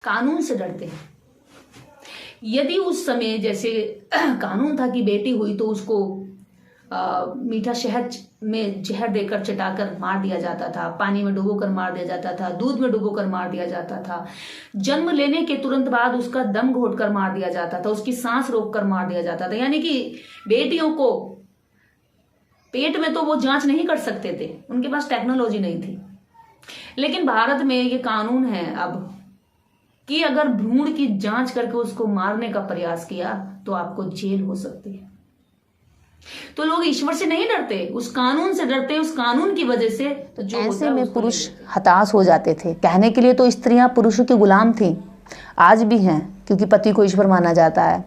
कानून से डरते हैं। यदि उस समय जैसे कानून था कि बेटी हुई तो उसको मीठा शहद में जहर देकर चटाकर मार दिया जाता था, पानी में डुबोकर मार दिया जाता था, दूध में डुबोकर मार दिया जाता था, जन्म लेने के तुरंत बाद उसका दम घोटकर मार दिया जाता था, उसकी सांस रोककर मार दिया जाता था। यानी कि बेटियों को पेट में तो वो जांच नहीं कर सकते थे, उनके पास टेक्नोलॉजी नहीं थी। लेकिन भारत में ये कानून है अब कि अगर भ्रूण की जांच करके उसको मारने का प्रयास किया तो आपको जेल हो सकती है। तो लोग ईश्वर से नहीं डरते, उस कानून से डरते, उस कानून की वजह से। तो जो ऐसे में पुरुष हताश हो जाते थे। कहने के लिए तो स्त्रियां पुरुषों की गुलाम थीं, आज भी हैं, क्योंकि पति को ईश्वर माना जाता है।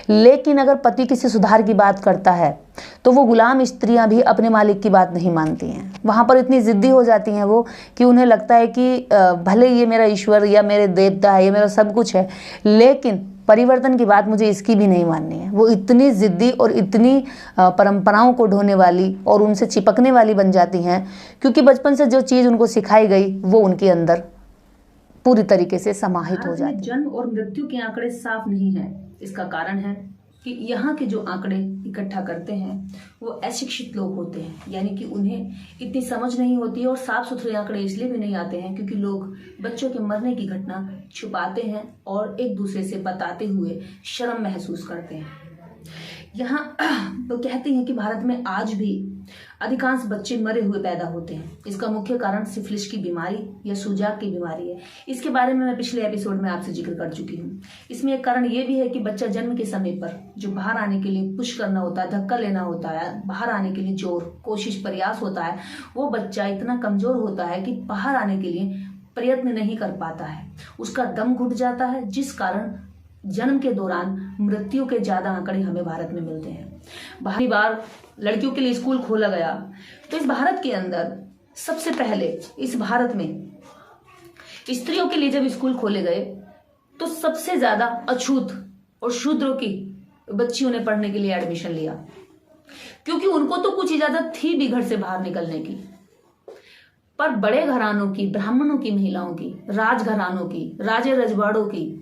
लेकिन अगर पति किसी सुधार की बात करता है तो वो गुलाम स्त्रियां भी अपने मालिक की बात नहीं मानती हैं। वहाँ पर इतनी जिद्दी हो जाती हैं वो कि उन्हें लगता है कि भले ये मेरा ईश्वर या मेरे देवता है, ये मेरा सब कुछ है, लेकिन परिवर्तन की बात मुझे इसकी भी नहीं माननी है। वो इतनी जिद्दी और इतनी परंपराओं को ढोने वाली और उनसे चिपकने वाली बन जाती हैं, क्योंकि बचपन से जो चीज़ उनको सिखाई गई वो उनके अंदर पूरी तरीके से समाहित हो जाती है। जन्म और मृत्यु के आंकड़े साफ नहीं है। इसका कारण है कि यहाँ के जो आंकड़े इकट्ठा करते हैं वो अशिक्षित लोग होते हैं, यानी कि उन्हें इतनी समझ नहीं होती। और साफ सुथरे आंकड़े इसलिए भी नहीं आते हैं क्योंकि लोग बच्चों के मरने की घटना छुपाते हैं और एक दूसरे से बताते हुए शर्म महसूस करते हैं। यहाँ तो कहते हैं कि भारत में आज भी अधिकांश बच्चे मरे हुए पैदा होते हैं। इसका मुख्य कारण सिफिलिस की बीमारी या सूजाक की बीमारी है। इसके बारे में मैं पिछले एपिसोड में आपसे जिक्र कर चुकी हूँ। इसमें एक कारण ये भी है कि बच्चा जन्म के समय पर जो बाहर आने के लिए पुश करना होता है, धक्का लेना होता है, बाहर आने के लिए जोर, कोशिश, प्रयास होता है, वो बच्चा इतना कमजोर होता है कि बाहर आने के लिए प्रयत्न नहीं कर पाता है, उसका दम घुट जाता है, जिस कारण जन्म के दौरान मृत्यु के ज्यादा आंकड़े हमें भारत में मिलते हैं। पहली बार लड़कियों के लिए स्कूल खोला गया तो इस भारत के अंदर सबसे पहले इस भारत में स्त्रियों के लिए जब स्कूल खोले गए तो सबसे ज्यादा अछूत और शूद्रों की बच्चियों ने पढ़ने के लिए एडमिशन लिया, क्योंकि उनको तो कुछ इजाजत थी भी घर से बाहर निकलने की। पर बड़े घरानों की, ब्राह्मणों की महिलाओं की, राजघरानों की, राजे रजवाड़ों की,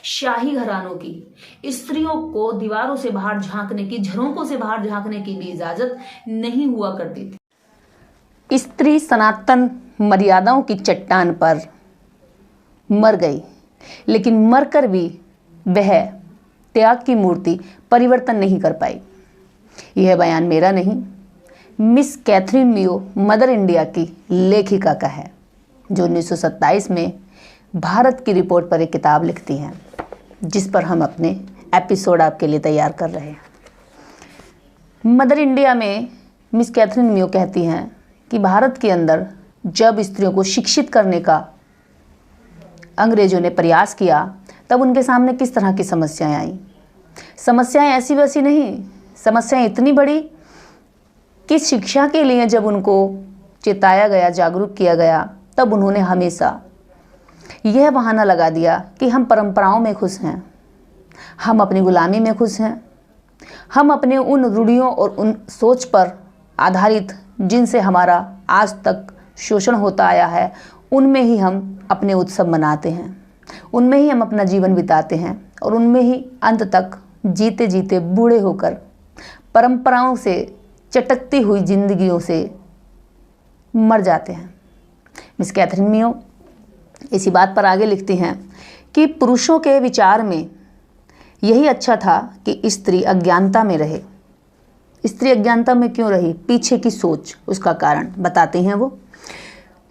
शाही घरानों की स्त्रियों को दीवारों से बाहर झांकने की, झरोकों से बाहर झांकने की भी इजाजत नहीं हुआ करती थी। स्त्री सनातन मर्यादाओं की चट्टान पर मर गई, लेकिन मरकर भी वह त्याग की मूर्ति परिवर्तन नहीं कर पाई। यह बयान मेरा नहीं, मिस कैथरीन मियो मदर इंडिया की लेखिका का है, जो 1927 में भारत की रिपोर्ट पर एक किताब लिखती हैं, जिस पर हम अपने एपिसोड आपके लिए तैयार कर रहे हैं। मदर इंडिया में मिस कैथरीन मियो कहती हैं कि भारत के अंदर जब स्त्रियों को शिक्षित करने का अंग्रेजों ने प्रयास किया तब उनके सामने किस तरह की समस्याएं आई। समस्याएं ऐसी वैसी नहीं, समस्याएं इतनी बड़ी कि शिक्षा के लिए जब उनको चेताया गया, जागरूक किया गया, तब उन्होंने हमेशा यह बहाना लगा दिया कि हम परंपराओं में खुश हैं, हम अपनी गुलामी में खुश हैं, हम अपने उन रूढ़ियों और उन सोच पर आधारित जिनसे हमारा आज तक शोषण होता आया है, उनमें ही हम अपने उत्सव मनाते हैं, उनमें ही हम अपना जीवन बिताते हैं और उनमें ही अंत तक जीते जीते बूढ़े होकर परंपराओं से चटकती हुई जिंदगियों से मर जाते हैं। मिस कैथरीन मियो इसी बात पर आगे लिखती हैं कि पुरुषों के विचार में यही अच्छा था कि स्त्री अज्ञानता में रहे। स्त्री अज्ञानता में क्यों रही? पीछे की सोच, उसका कारण बताते हैं वो।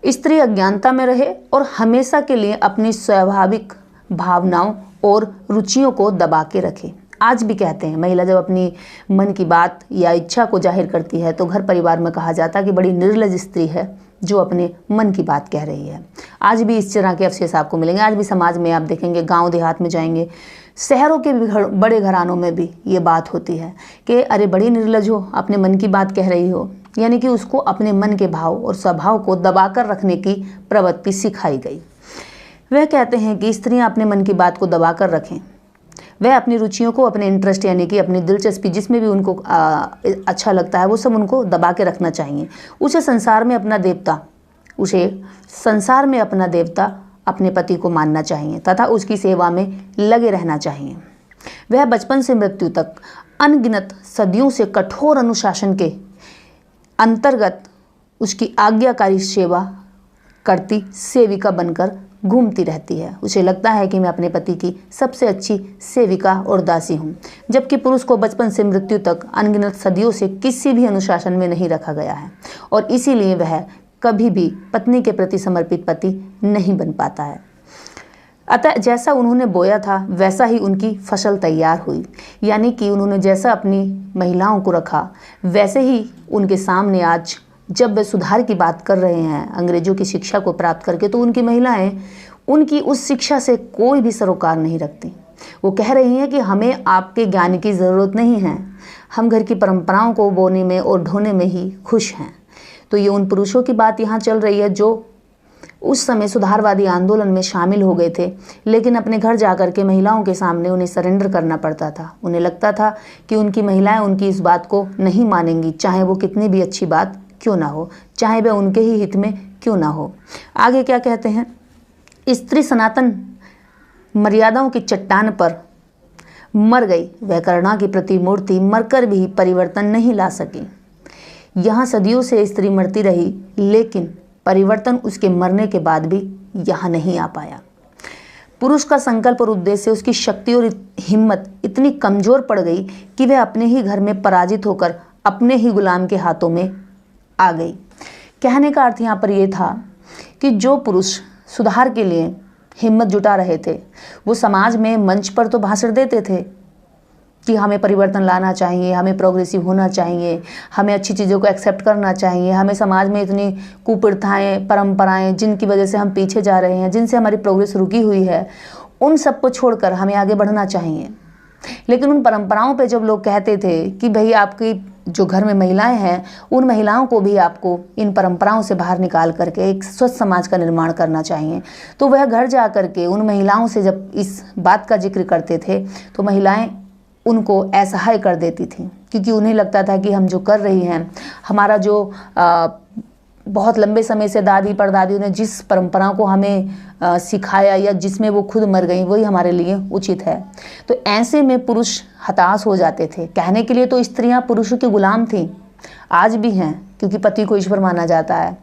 स्त्री अज्ञानता में रहे और हमेशा के लिए अपनी स्वाभाविक भावनाओं और रुचियों को दबा के रखे। आज भी कहते हैं, महिला जब अपनी मन की बात या इच्छा को जाहिर करती है तो घर परिवार में कहा जाता है कि बड़ी निर्लज स्त्री है जो अपने मन की बात कह रही है। आज भी इस तरह के अवशेष आपको मिलेंगे। आज भी समाज में आप देखेंगे, गांव देहात में जाएंगे, शहरों के भी बड़े घरानों में भी ये बात होती है कि अरे बड़ी निर्लज हो, अपने मन की बात कह रही हो, यानी कि उसको अपने मन के भाव और स्वभाव को दबाकर रखने की प्रवृत्ति सिखाई गई। वह कहते हैं कि स्त्रियां अपने मन की बात को दबाकर रखें, वह अपनी रुचियों को, अपने इंटरेस्ट यानी कि अपनी दिलचस्पी जिसमें भी उनको अच्छा लगता है वो सब उनको दबा के रखना चाहिए। उसे संसार में अपना देवता अपने पति को मानना चाहिए तथा उसकी सेवा में लगे रहना चाहिए। वह बचपन से मृत्यु तक अनगिनत सदियों से कठोर अनुशासन के अंतर्गत उसकी आज्ञाकारी सेवा करती सेविका बनकर घूमती रहती है। उसे लगता है कि मैं अपने पति की सबसे अच्छी सेविका और दासी हूँ, जबकि पुरुष को बचपन से मृत्यु तक अनगिनत सदियों से किसी भी अनुशासन में नहीं रखा गया है और इसीलिए वह कभी भी पत्नी के प्रति समर्पित पति नहीं बन पाता है। अतः जैसा उन्होंने बोया था वैसा ही उनकी फसल तैयार हुई, यानी कि उन्होंने जैसा अपनी महिलाओं को रखा वैसे ही उनके सामने आज जब वे सुधार की बात कर रहे हैं अंग्रेजों की शिक्षा को प्राप्त करके, तो उनकी महिलाएं उनकी उस शिक्षा से कोई भी सरोकार नहीं रखती। वो कह रही हैं कि हमें आपके ज्ञान की ज़रूरत नहीं है, हम घर की परंपराओं को बोने में और ढोने में ही खुश हैं। तो ये उन पुरुषों की बात यहाँ चल रही है जो उस समय सुधारवादी आंदोलन में शामिल हो गए थे, लेकिन अपने घर जाकर के महिलाओं के सामने उन्हें सरेंडर करना पड़ता था। उन्हें लगता था कि उनकी महिलाएं उनकी इस बात को नहीं मानेंगी, चाहे वो कितनी भी अच्छी बात क्यों ना हो, चाहे वह उनके ही हित में क्यों ना हो। आगे क्या कहते हैं, स्त्री सनातन मर्यादाओं की चट्टान पर मर गई, वह करुणा की प्रतिमूर्ति मरकर भी परिवर्तन नहीं ला सकी। यहाँ सदियों से स्त्री मरती रही, लेकिन परिवर्तन उसके मरने के बाद भी यहाँ नहीं आ पाया। पुरुष का संकल्प और उद्देश्य, उसकी शक्ति और हिम्मत इतनी कमजोर पड़ गई कि वह अपने ही घर में पराजित होकर अपने ही गुलाम के हाथों में आ गई। कहने का अर्थ यहाँ पर यह था कि जो पुरुष सुधार के लिए हिम्मत जुटा रहे थे वो समाज में मंच पर तो भाषण देते थे कि हमें परिवर्तन लाना चाहिए, हमें प्रोग्रेसिव होना चाहिए, हमें अच्छी चीज़ों को एक्सेप्ट करना चाहिए, हमें समाज में इतनी कुप्रथाएं परंपराएं जिनकी वजह से हम पीछे जा रहे हैं, जिनसे हमारी प्रोग्रेस रुकी हुई है, उन सबको छोड़कर हमें आगे बढ़ना चाहिए। लेकिन उन परंपराओं पे जब लोग कहते थे कि भाई आपकी जो घर में महिलाएं हैं उन महिलाओं को भी आपको इन परंपराओं से बाहर निकाल करके एक स्वस्थ समाज का निर्माण करना चाहिए, तो वह घर जा करके उन महिलाओं से जब इस बात का जिक्र करते थे तो महिलाएं उनको असहाय कर देती थी, क्योंकि उन्हें लगता था कि हम जो कर रही हैं, हमारा जो बहुत लंबे समय से दादी परदादियों ने जिस परंपराओं को हमें सिखाया या जिसमें वो खुद मर गई वही हमारे लिए उचित है। तो ऐसे में पुरुष हताश हो जाते थे। कहने के लिए तो स्त्रियां पुरुषों की गुलाम थीं, आज भी हैं, क्योंकि पति को ईश्वर माना जाता है।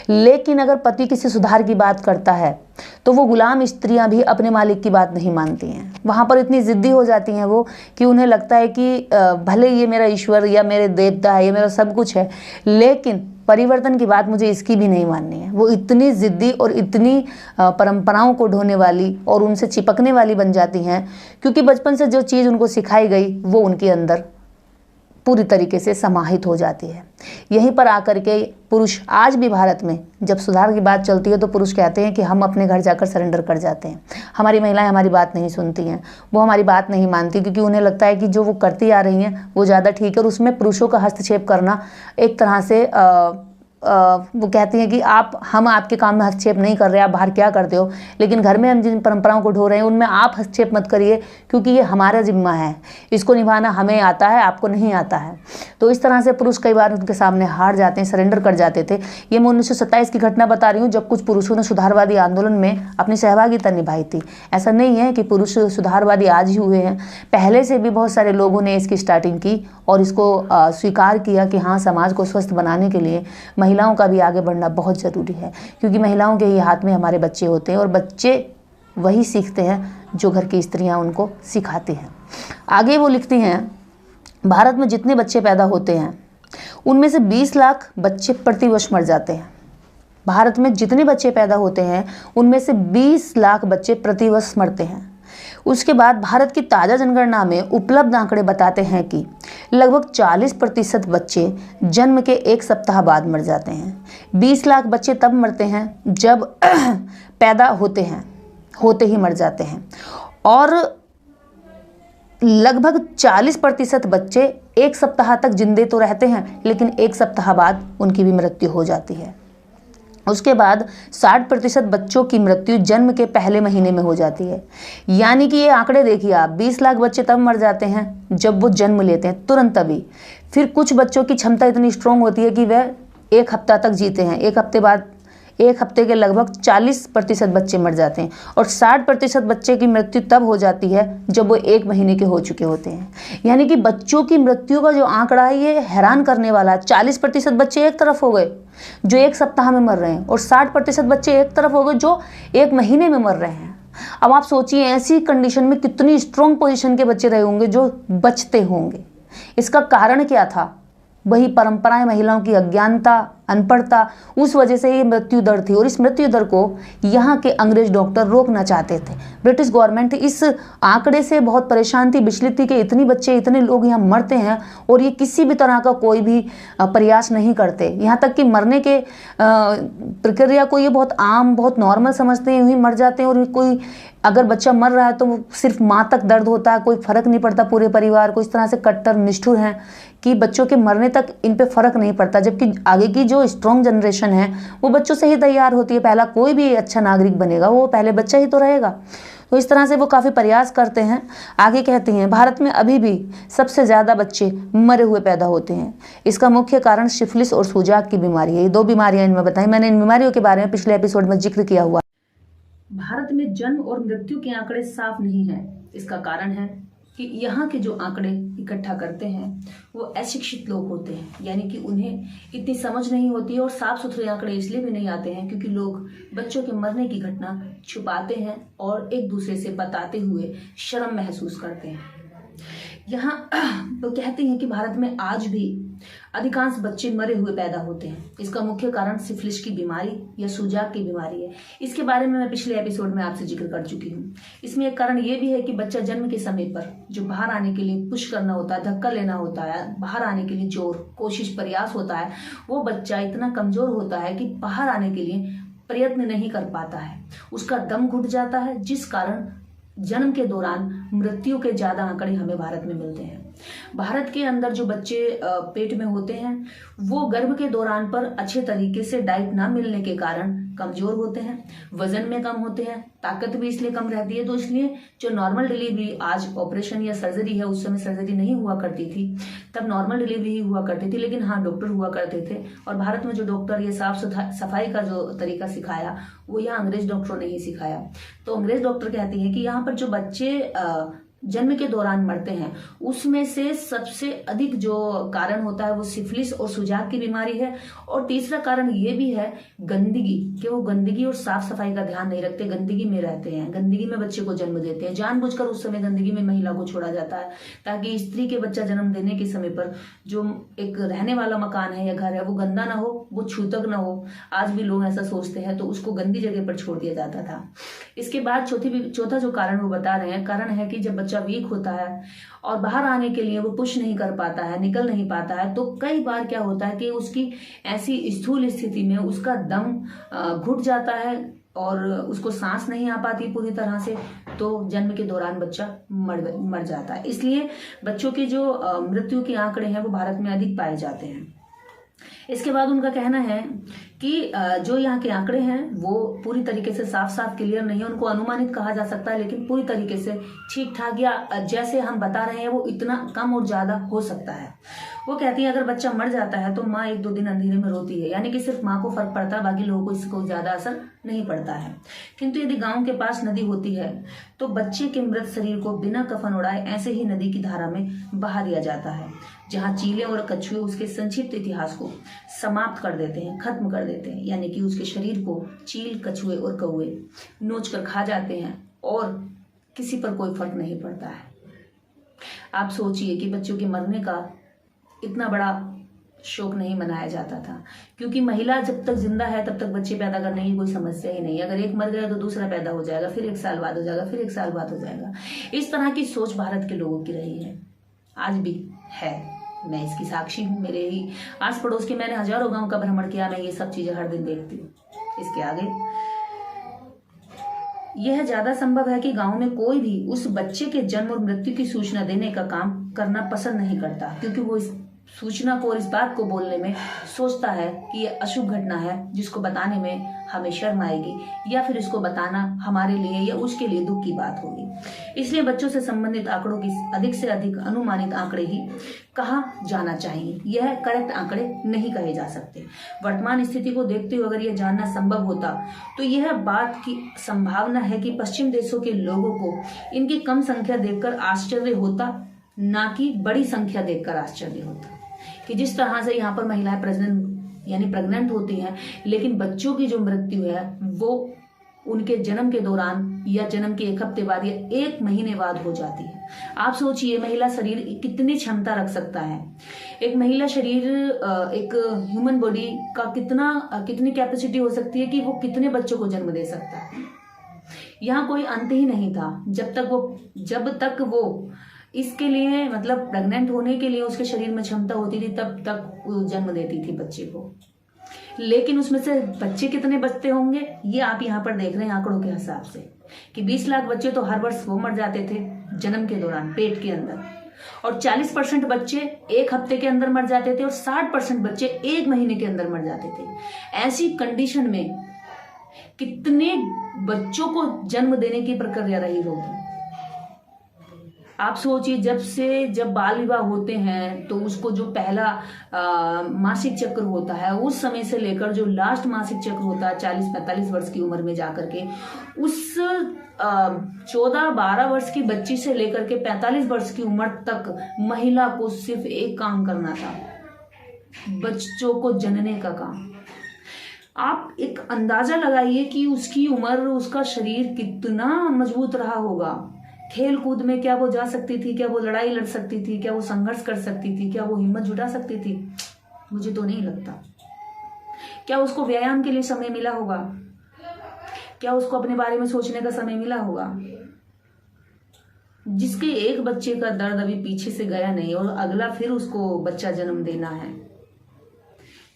लेकिन अगर पति किसी सुधार की बात करता है तो वो गुलाम स्त्रियां भी अपने मालिक की बात नहीं मानती हैं। वहाँ पर इतनी ज़िद्दी हो जाती हैं वो कि उन्हें लगता है कि भले ये मेरा ईश्वर या मेरे देवता है, ये मेरा सब कुछ है, लेकिन परिवर्तन की बात मुझे इसकी भी नहीं माननी है। वो इतनी ज़िद्दी और इतनी परंपराओं को ढोने वाली और उनसे चिपकने वाली बन जाती हैं, क्योंकि बचपन से जो चीज़ उनको सिखाई गई वो उनके अंदर पूरी तरीके से समाहित हो जाती है। यहीं पर आकर के पुरुष आज भी भारत में जब सुधार की बात चलती है तो पुरुष कहते हैं कि हम अपने घर जाकर सरेंडर कर जाते हैं, हमारी महिलाएं हमारी बात नहीं सुनती हैं, वो हमारी बात नहीं मानती, क्योंकि उन्हें लगता है कि जो वो करती आ रही हैं वो ज़्यादा ठीक है और उसमें पुरुषों का हस्तक्षेप करना एक तरह से वो कहती हैं कि हम आपके काम में हस्तक्षेप नहीं कर रहे, आप बाहर क्या करते हो, लेकिन घर में हम जिन परंपराओं को ढो रहे हैं उनमें आप हस्तक्षेप मत करिए, क्योंकि ये हमारा जिम्मा है, इसको निभाना हमें आता है, आपको नहीं आता है। तो इस तरह से पुरुष कई बार उनके सामने हार जाते हैं, सरेंडर कर जाते थे। ये मैं 1927 की घटना बता रही हूँ जब कुछ पुरुषों ने सुधारवादी आंदोलन में अपनी सहभागिता निभाई थी। ऐसा नहीं है कि पुरुष सुधारवादी आज ही हुए हैं, पहले से भी बहुत सारे लोगों ने इसकी स्टार्टिंग की और इसको स्वीकार किया कि हाँ, समाज को स्वस्थ बनाने के लिए महिलाओं का भी आगे बढ़ना बहुत ज़रूरी है, क्योंकि महिलाओं के ही हाथ में हमारे बच्चे होते हैं और बच्चे वही सीखते हैं जो घर की स्त्रियां उनको सिखाती हैं। आगे वो लिखती हैं, भारत में जितने बच्चे पैदा होते हैं उनमें से 20 लाख बच्चे प्रतिवर्ष मर जाते हैं। भारत में जितने बच्चे पैदा होते हैं उनमें से 20 लाख बच्चे प्रतिवर्ष मरते हैं। उसके बाद भारत की ताज़ा जनगणना में उपलब्ध आंकड़े बताते हैं कि लगभग 40% बच्चे जन्म के 1 सप्ताह बाद मर जाते हैं। 20 लाख बच्चे तब मरते हैं जब पैदा होते ही मर जाते हैं और लगभग 40% बच्चे 1 सप्ताह तक जिंदे तो रहते हैं, लेकिन 1 सप्ताह बाद उनकी भी मृत्यु हो जाती है। उसके बाद 60% बच्चों की मृत्यु जन्म के पहले महीने में हो जाती है। यानी कि ये आंकड़े देखिए आप, 20 लाख बच्चे तब मर जाते हैं जब वो जन्म लेते हैं, तुरंत तभी। फिर कुछ बच्चों की क्षमता इतनी स्ट्रांग होती है कि वह 1 हफ्ता तक जीते हैं, 1 हफ्ते बाद एक हफ्ते के लगभग 40% बच्चे मर जाते हैं और 60% बच्चे की मृत्यु तब हो जाती है जब वो 1 महीने के हो चुके होते हैं। यानी कि बच्चों की मृत्यु का जो आंकड़ा है ये हैरान करने वाला है। 40% बच्चे एक तरफ हो गए जो 1 सप्ताह में मर रहे हैं और 60% बच्चे एक तरफ हो गए जो 1 महीने में मर रहे हैं। अब आप सोचिए ऐसी कंडीशन में कितनी स्ट्रॉन्ग पोजीशन के बच्चे रहे होंगे जो बचते होंगे। इसका कारण क्या था? वही परंपराएं, महिलाओं की अज्ञानता, अनपढ़ता, उस वजह से ये मृत्यु दर थी और इस मृत्यु दर को यहाँ के अंग्रेज डॉक्टर रोकना चाहते थे। ब्रिटिश गवर्नमेंट इस आंकड़े से बहुत परेशान थी, विचलित थी कि इतने बच्चे, इतने लोग यहाँ मरते हैं और ये किसी भी तरह का कोई भी प्रयास नहीं करते। यहाँ तक कि मरने के प्रक्रिया को ये बहुत आम, बहुत नॉर्मल समझते हैं, यूँ ही मर जाते हैं और कोई अगर बच्चा मर रहा है तो वो सिर्फ माँ तक दर्द होता है, कोई फर्क नहीं पड़ता पूरे परिवार को। इस तरह से कट्टर निष्ठुर हैं कि बच्चों के मरने तक इन पे फर्क नहीं पड़ता, जबकि आगे की जो स्ट्रॉन्ग जनरेशन है वो बच्चों से ही तैयार होती है। पहला कोई भी अच्छा नागरिक बनेगा वो पहले बच्चा ही तो रहेगा। तो इस तरह से वो काफ़ी प्रयास करते हैं। आगे कहती हैं, भारत में अभी भी सबसे ज़्यादा बच्चे मरे हुए पैदा होते हैं। इसका मुख्य कारण सिफिलिस और सूजाक की बीमारी है। ये 2 बीमारियां इनमें बताई। मैंने इन बीमारियों के बारे में पिछले एपिसोड में जिक्र किया हुआ। भारत में जन्म और मृत्यु के आंकड़े साफ नहीं हैं। इसका कारण है कि यहाँ के जो आंकड़े इकट्ठा करते हैं वो अशिक्षित लोग होते हैं, यानी कि उन्हें इतनी समझ नहीं होती है और साफ सुथरे आंकड़े इसलिए भी नहीं आते हैं क्योंकि लोग बच्चों के मरने की घटना छुपाते हैं और एक दूसरे से बताते हुए शर्म महसूस करते हैं। यहाँ तो कहते हैं कि भारत में आज भी अधिकांश बच्चे मरे हुए पैदा होते हैं। इसका मुख्य कारण सिफिलिस की बीमारी या सूजाक की बीमारी है। इसके बारे में मैं पिछले एपिसोड में आपसे जिक्र कर चुकी हूँ। इसमें एक कारण ये भी है कि बच्चा जन्म के समय पर जो बाहर आने के लिए पुश करना होता है, धक्का लेना होता है, बाहर आने के लिए जोर, कोशिश, प्रयास होता है, वो बच्चा इतना कमजोर होता है कि बाहर आने के लिए प्रयत्न नहीं कर पाता है, उसका दम घुट जाता है, जिस कारण जन्म के दौरान मृत्यु के ज्यादा आंकड़े हमें भारत में मिलते हैं। भारत के अंदर जो बच्चे पेट में होते हैं वो गर्भ के दौरान पर अच्छे तरीके से डाइट ना मिलने के कारण कमजोर होते हैं, वजन में कम होते हैं, ताकत भी इसलिए कम रहती है। तो इसलिए जो नॉर्मल डिलीवरी आज ऑपरेशन या सर्जरी है, उस समय सर्जरी नहीं हुआ करती थी, तब नॉर्मल डिलीवरी ही हुआ करती थी, लेकिन हाँ डॉक्टर हुआ करते थे। और भारत में जो डॉक्टर ये साफ सफाई का जो तरीका सिखाया वो यहाँ अंग्रेज डॉक्टरों ने ही सिखाया। तो अंग्रेज डॉक्टर कहते हैं कि यहाँ पर जो बच्चे जन्म के दौरान मरते हैं उसमें से सबसे अधिक जो कारण होता है वो सिफिलिस और सूजाक की बीमारी है। और तीसरा कारण ये भी है गंदगी, कि वो गंदगी और साफ सफाई का ध्यान नहीं रखते, गंदगी में रहते हैं, गंदगी में बच्चे को जन्म देते हैं। जानबूझकर उस समय गंदगी में महिला को छोड़ा जाता है ताकि स्त्री के बच्चा जन्म देने के समय पर जो एक रहने वाला मकान है या घर है वो गंदा ना हो, वो छूतक ना हो। आज भी लोग ऐसा सोचते हैं, तो उसको गंदी जगह पर छोड़ दिया जाता था। इसके बाद चौथा जो कारण वो बता रहे हैं, कारण है कि जब बच्चा वीक होता है और बाहर आने के लिए वो पुश नहीं कर पाता है, निकल नहीं पाता है, तो कई बार क्या होता है कि उसकी ऐसी स्थूल स्थिति में उसका दम घुट जाता है और उसको सांस नहीं आ पाती पूरी तरह से, तो जन्म के दौरान बच्चा मर जाता है। इसलिए बच्चों की जो मृत्यु के आंकड़े हैं वो भारत में अधिक पाए जाते हैं। इसके बाद उनका कहना है कि जो यहाँ के आंकड़े हैं वो पूरी तरीके से साफ क्लियर नहीं है, उनको अनुमानित कहा जा सकता है, लेकिन पूरी तरीके से ठीक ठाक या जैसे हम बता रहे हैं वो इतना कम और ज्यादा हो सकता है। वो कहती है अगर बच्चा मर जाता है तो माँ 1-2 दिन अंधेरे में रोती है, यानी कि सिर्फ माँ को फर्क पड़ता है, बाकी लोगों को इसको ज्यादा असर नहीं पड़ता है। किंतु यदि गांव के पास नदी होती है तो बच्चे के मृत शरीर को बिना कफन उड़ाए ऐसे ही नदी की धारा में बहा दिया जाता है, जहाँ चीले और कछुए उसके संक्षिप्त इतिहास को समाप्त कर देते हैं, खत्म कर देते हैं, यानी कि उसके शरीर को चील, कछुए और कौवे नोच कर खा जाते हैं और किसी पर कोई फर्क नहीं पड़ता है। आप सोचिए कि बच्चों के मरने का इतना बड़ा शोक नहीं मनाया जाता था, क्योंकि महिला जब तक जिंदा है तब तक बच्चे पैदा करने की कोई समस्या ही नहीं। अगर एक मर गया तो दूसरा पैदा हो जाएगा, फिर 1 साल बाद हो जाएगा, फिर 1 साल बाद हो जाएगा। इस तरह की सोच भारत के लोगों की रही है, आज भी है। मैं इसकी साक्षी हूँ, मेरे ही आस पड़ोस के मैंने हजारों गांव का भ्रमण किया, मैं ये सब चीजें हर दिन देखती हूँ। इसके आगे यह ज्यादा संभव है कि गांव में कोई भी उस बच्चे के जन्म और मृत्यु की सूचना देने का काम करना पसंद नहीं करता, क्योंकि वो इस सूचना को और इस बात को बोलने में सोचता है कि यह अशुभ घटना है जिसको बताने में हमें शर्म आएगी या फिर इसको बताना हमारे लिए या उसके लिए दुख की बात होगी। इसलिए बच्चों से संबंधित आंकड़ों की अधिक से अधिक अनुमानित आंकड़े ही कहा जाना चाहिए। यह करेक्ट आंकड़े नहीं कहे जा सकते। वर्तमान स्थिति को देखते हुए अगर यह जानना संभव होता तो यह बात की संभावना है कि पश्चिम देशों के लोगों को इनकी कम संख्या देखकर आश्चर्य होता, ना कि बड़ी संख्या देखकर आश्चर्य होता। कि जिस तरह से यहाँ पर महिलाएं प्रेग्नेंट होती हैं, लेकिन बच्चों की जो मृत्यु है वो उनके जन्म के दौरान या जन्म के 1 हफ्ते बाद या 1 महीने बाद हो जाती है। आप सोचिए महिला शरीर कितनी क्षमता रख सकता है। एक महिला शरीर एक ह्यूमन बॉडी का कितनी कैपेसिटी हो सकती है कि वो कितने बच्चों को जन्म दे सकता है। यहाँ कोई अंत ही नहीं था जब तक वो इसके लिए प्रेग्नेंट होने के लिए उसके शरीर में क्षमता होती थी, तब तक वो जन्म देती थी बच्चे को। लेकिन उसमें से बच्चे कितने बचते होंगे ये आप यहाँ पर देख रहे हैं आंकड़ों के हिसाब से कि 20 लाख बच्चे तो हर वर्ष वो मर जाते थे जन्म के दौरान पेट के अंदर, और 40% बच्चे 1 हफ्ते के अंदर मर जाते थे और 60% बच्चे 1 महीने के अंदर मर जाते थे। ऐसी कंडीशन में कितने बच्चों को जन्म देने की प्रक्रिया रही होगी। आप सोचिए जब बाल विवाह होते हैं तो उसको जो पहला मासिक चक्र होता है उस समय से लेकर जो लास्ट मासिक चक्र होता है 40-45 वर्ष की उम्र में जाकर के उस 14-12 वर्ष की बच्ची से लेकर के 45 वर्ष की उम्र तक महिला को सिर्फ एक काम करना था, बच्चों को जनने का काम। आप एक अंदाजा लगाइए कि उसकी उम्र, उसका शरीर कितना मजबूत रहा होगा। खेल कूद में क्या वो जा सकती थी? क्या वो लड़ाई लड़ सकती थी? क्या वो संघर्ष कर सकती थी? क्या वो हिम्मत जुटा सकती थी? मुझे तो नहीं लगता। क्या उसको व्यायाम के लिए समय मिला होगा? क्या उसको अपने बारे में सोचने का समय मिला होगा? जिसके एक बच्चे का दर्द अभी पीछे से गया नहीं और अगला फिर उसको बच्चा जन्म देना है,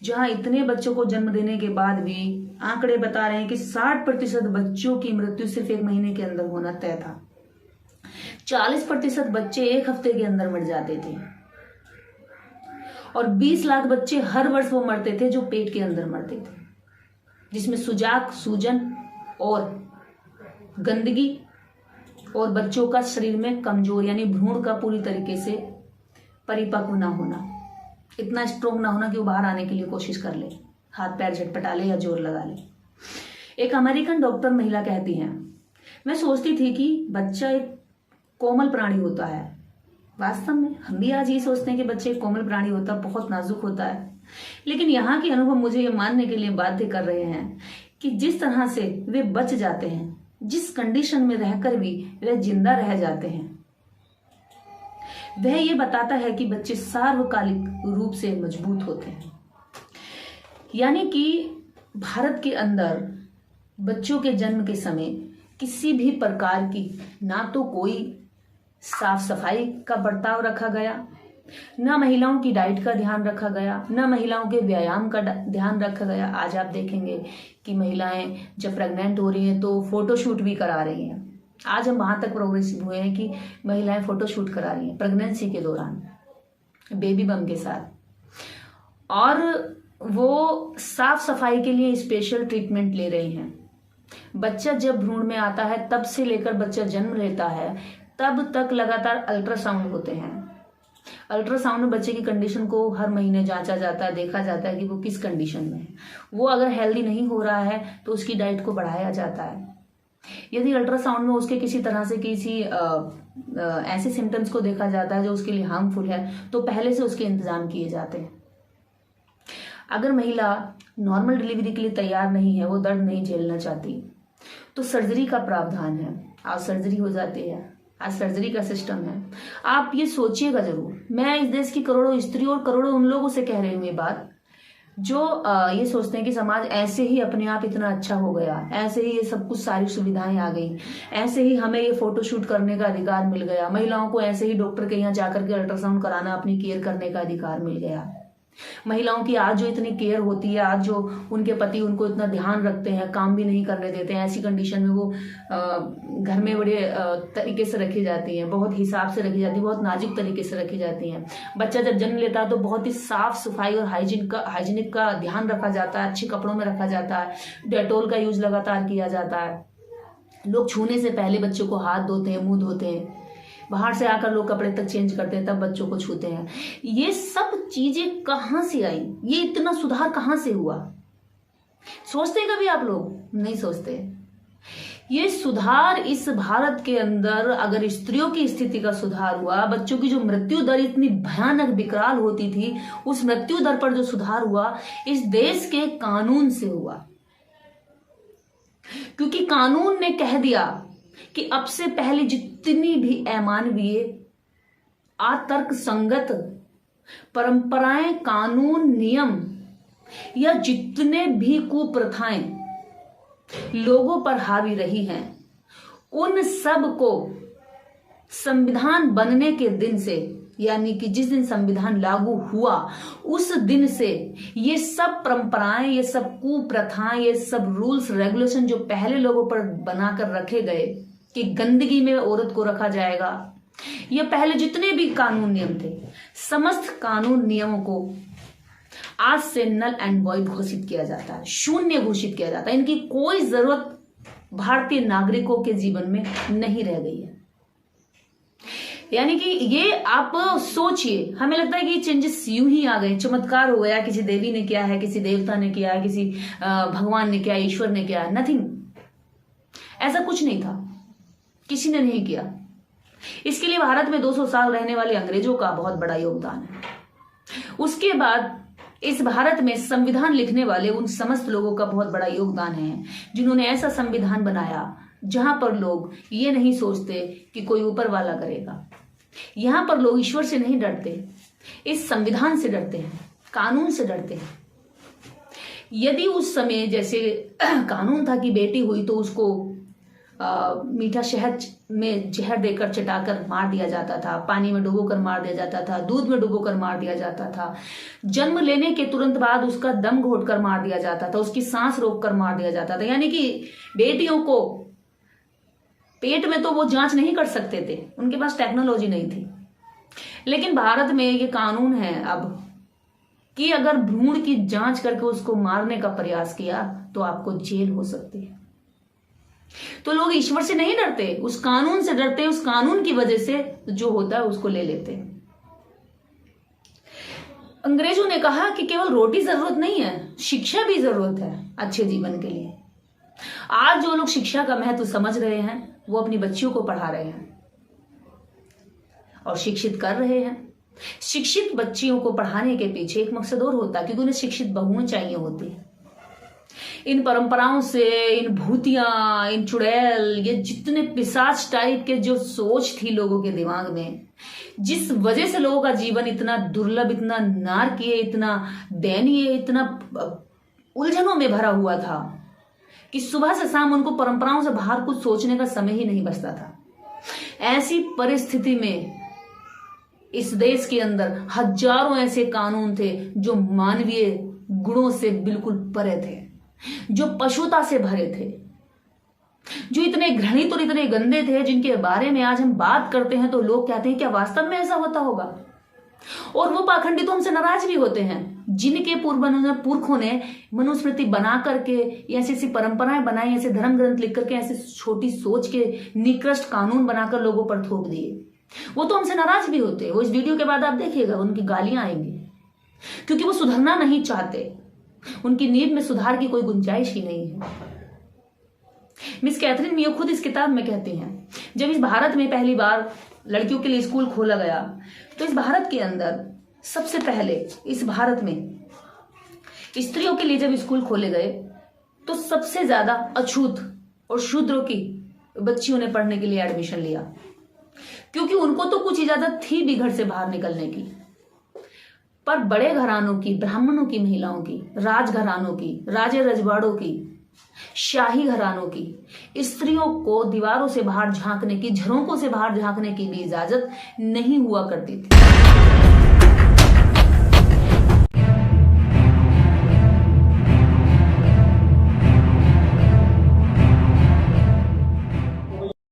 जहां इतने बच्चों को जन्म देने के बाद भी आंकड़े बता रहे हैं कि 60% बच्चों की मृत्यु सिर्फ 1 महीने के अंदर होना तय था। 40% बच्चे 1 हफ्ते के अंदर मर जाते थे और 20 लाख बच्चे हर वर्ष वो मरते थे जो पेट के अंदर मरते थे, जिसमें सुजाक, सूजन और गंदगी और बच्चों का शरीर में कमजोर यानी भ्रूण का पूरी तरीके से परिपक्व ना होना, इतना स्ट्रोंग ना होना कि वो बाहर आने के लिए कोशिश कर ले, हाथ पैर झटपटा ले या जोर लगा ले। एक अमेरिकन डॉक्टर महिला कहती हैं, मैं सोचती थी कि बच्चा एक कोमल प्राणी होता है। वास्तव में हम भी आज ये सोचते हैं कि बच्चे एक कोमल प्राणी होता है, बहुत नाजुक होता है, लेकिन यहाँ के अनुभव मुझे ये मानने के लिए बाध्य कर रहे हैं कि जिस तरह से वे बच जाते हैं, जिस कंडीशन में रहकर भी वे जिंदा रह जाते हैं, वह ये बताता है कि बच्चे सार्वकालिक रूप से मजबूत होते हैं। यानी कि भारत के अंदर बच्चों के जन्म के समय किसी भी प्रकार की ना तो कोई साफ सफाई का बर्ताव रखा गया, ना महिलाओं की डाइट का ध्यान रखा गया, ना महिलाओं के व्यायाम का ध्यान रखा गया। आज आप देखेंगे कि महिलाएं जब प्रेग्नेंट हो रही हैं तो फोटोशूट भी करा रही हैं। आज हम वहां तक प्रोग्रेसिव हुए हैं कि महिलाएं फोटोशूट करा रही हैं प्रेगनेंसी के दौरान बेबी बम के साथ, और वो साफ सफाई के लिए स्पेशल ट्रीटमेंट ले रही हैं। बच्चा जब भ्रूण में आता है तब से लेकर बच्चा जन्म लेता है तब तक लगातार अल्ट्रासाउंड होते हैं। अल्ट्रासाउंड में बच्चे की कंडीशन को हर महीने जांचा जाता है, देखा जाता है कि वो किस कंडीशन में है। वो अगर हेल्दी नहीं हो रहा है तो उसकी डाइट को बढ़ाया जाता है। यदि अल्ट्रासाउंड में उसके किसी तरह से किसी ऐसे सिम्टम्स को देखा जाता है जो उसके लिए हार्मफुल है तो पहले से उसके इंतजाम किए जाते हैं। अगर महिला नॉर्मल डिलीवरी के लिए तैयार नहीं है, वो दर्द नहीं झेलना चाहती, तो सर्जरी का प्रावधान है। आज सर्जरी हो जाती है, आज सर्जरी का सिस्टम है। आप ये सोचिएगा जरूर। मैं इस देश की करोड़ों स्त्री और करोड़ों उन लोगों से कह रही हूँ ये बात जो ये सोचते हैं कि समाज ऐसे ही अपने आप इतना अच्छा हो गया, ऐसे ही ये सब कुछ सारी सुविधाएं आ गई, ऐसे ही हमें ये फोटोशूट करने का अधिकार मिल गया, महिलाओं को ऐसे ही डॉक्टर के यहाँ जाकर के अल्ट्रासाउंड कराना, अपनी केयर करने का अधिकार मिल गया। महिलाओं की आज जो इतनी केयर होती है, आज जो उनके पति उनको इतना ध्यान रखते हैं, काम भी नहीं करने देते हैं, ऐसी कंडीशन में वो घर में बड़े तरीके से रखी जाती हैं, बहुत हिसाब से रखी जाती है, बहुत नाजुक तरीके से रखी जाती हैं। बच्चा जब जन्म लेता है तो बहुत ही साफ सफाई और हाइजीनिक का ध्यान रखा जाता है, अच्छे कपड़ों में रखा जाता है, डेटोल का यूज लगातार किया जाता है। लोग छूने से पहले बच्चों को हाथ धोते हैं, मुंह धोते हैं, बाहर से आकर लोग कपड़े तक चेंज करते हैं, तब बच्चों को छूते हैं। ये सब चीजें कहां से आई? ये इतना सुधार कहां से हुआ? सोचते हैं कभी आप लोग? नहीं सोचते। ये सुधार इस भारत के अंदर अगर स्त्रियों की स्थिति का सुधार हुआ, बच्चों की जो मृत्यु दर इतनी भयानक विकराल होती थी, उस मृत्यु दर पर जो सुधार हुआ, इस देश के कानून से हुआ। क्योंकि कानून ने कह दिया कि अब से पहले जितनी भी अमानवीय, अतर्क संगत परंपराएं, कानून, नियम या जितने भी कुप्रथाएं लोगों पर हावी रही हैं, उन सब को संविधान बनने के दिन से, यानी कि जिस दिन संविधान लागू हुआ उस दिन से ये सब परंपराएं, ये सब कुप्रथाएं, ये सब रूल्स रेगुलेशन जो पहले लोगों पर बनाकर रखे गए कि गंदगी में औरत को रखा जाएगा, ये पहले जितने भी कानून नियम थे, समस्त कानून नियमों को आज से नल एंड वॉइड घोषित किया जाता है, शून्य घोषित किया जाता है। इनकी कोई जरूरत भारतीय नागरिकों के जीवन में नहीं रह गई है। यानी कि ये आप सोचिए, हमें लगता है कि चेंजेस यूं ही आ गए, चमत्कार हो गया, किसी देवी ने किया है, किसी देवता ने किया है, किसी भगवान ने किया, ईश्वर ने किया। नथिंग, ऐसा कुछ नहीं था, किसी ने नहीं किया। इसके लिए भारत में 200 साल रहने वाले अंग्रेजों का बहुत बड़ा योगदान है। उसके बाद इस भारत में संविधान लिखने वाले उन समस्त लोगों का बहुत बड़ा योगदान है, जिन्होंने ऐसा संविधान बनाया जहां पर लोग ये नहीं सोचते कि कोई ऊपर वाला करेगा। यहां पर लोग ईश्वर से नहीं डरते, इस संविधान से डरते हैं, कानून से डरते हैं। यदि उस समय जैसे कानून था कि बेटी हुई तो उसको मीठा शहद में जहर देकर चटाकर मार दिया जाता था, पानी में डुबोकर मार दिया जाता था, दूध में डुबोकर मार दिया जाता था, जन्म लेने के तुरंत बाद उसका दम घोटकर मार दिया जाता था, उसकी सांस रोककर मार दिया जाता था। यानी कि बेटियों को पेट में तो वो जांच नहीं कर सकते थे, उनके पास टेक्नोलॉजी नहीं थी। लेकिन भारत में ये कानून है अब कि अगर भ्रूण की जांच करके उसको मारने का प्रयास किया तो आपको जेल हो सकती है। तो लोग ईश्वर से नहीं डरते, उस कानून से डरते, उस कानून की वजह से जो होता है उसको ले लेते हैं। अंग्रेजों ने कहा कि केवल रोटी जरूरत नहीं है, शिक्षा भी जरूरत है अच्छे जीवन के लिए। आज जो लोग शिक्षा का महत्व समझ रहे हैं वो अपनी बच्चियों को पढ़ा रहे हैं और शिक्षित कर रहे हैं। शिक्षित बच्चियों को पढ़ाने के पीछे एक मकसद और होता है, क्योंकि उन्हें शिक्षित बहुएं चाहिए होती है। इन परंपराओं से, इन भूतियां, इन चुड़ैल, ये जितने पिशाच टाइप के जो सोच थी लोगों के दिमाग में, जिस वजह से लोगों का जीवन इतना दुर्लभ, इतना नारकीय, इतना दयनीय, इतना उलझनों में भरा हुआ था कि सुबह से शाम उनको परंपराओं से बाहर कुछ सोचने का समय ही नहीं बचता था। ऐसी परिस्थिति में इस देश के अंदर हजारों ऐसे कानून थे जो मानवीय गुणों से बिल्कुल परे थे, जो पशुता से भरे थे, जो इतने घृणित और इतने गंदे थे, जिनके बारे में आज हम बात करते हैं तो लोग कहते हैं क्या वास्तव में ऐसा होता होगा। और वो पाखंडी तो हमसे नाराज भी होते हैं, जिनके पुरखों ने मनुस्मृति बना करके ऐसी ऐसी परंपराएं बनाई, ऐसे धर्म ग्रंथ लिख करके, ऐसे छोटी सोच के निकृष्ट कानून बनाकर लोगों पर थोप दिए। वो तो हमसे नाराज भी होते हैं। वो इस वीडियो के बाद आप देखिएगा उनकी गालियां आएंगी, क्योंकि वो सुधरना नहीं चाहते, उनकी नींव में सुधार की कोई गुंजाइश ही नहीं है। मिस कैथरीन मियो खुद इस किताब में कहती हैं, जब इस भारत में पहली बार लड़कियों के लिए स्कूल खोला गया तो इस भारत के अंदर सबसे पहले, इस भारत में स्त्रियों के लिए जब स्कूल खोले गए तो सबसे ज्यादा अछूत और शूद्रों की बच्चियों ने पढ़ने के लिए एडमिशन लिया, क्योंकि उनको तो कुछ इजाजत थी भी घर से बाहर निकलने की। पर बड़े घरानों की, ब्राह्मणों की महिलाओं की, राजघरानों की, राजे रजवाड़ों की, शाही घरानों की स्त्रियों को दीवारों से बाहर झांकने की, झरोकों से बाहर झांकने की भी इजाजत नहीं हुआ करती थी।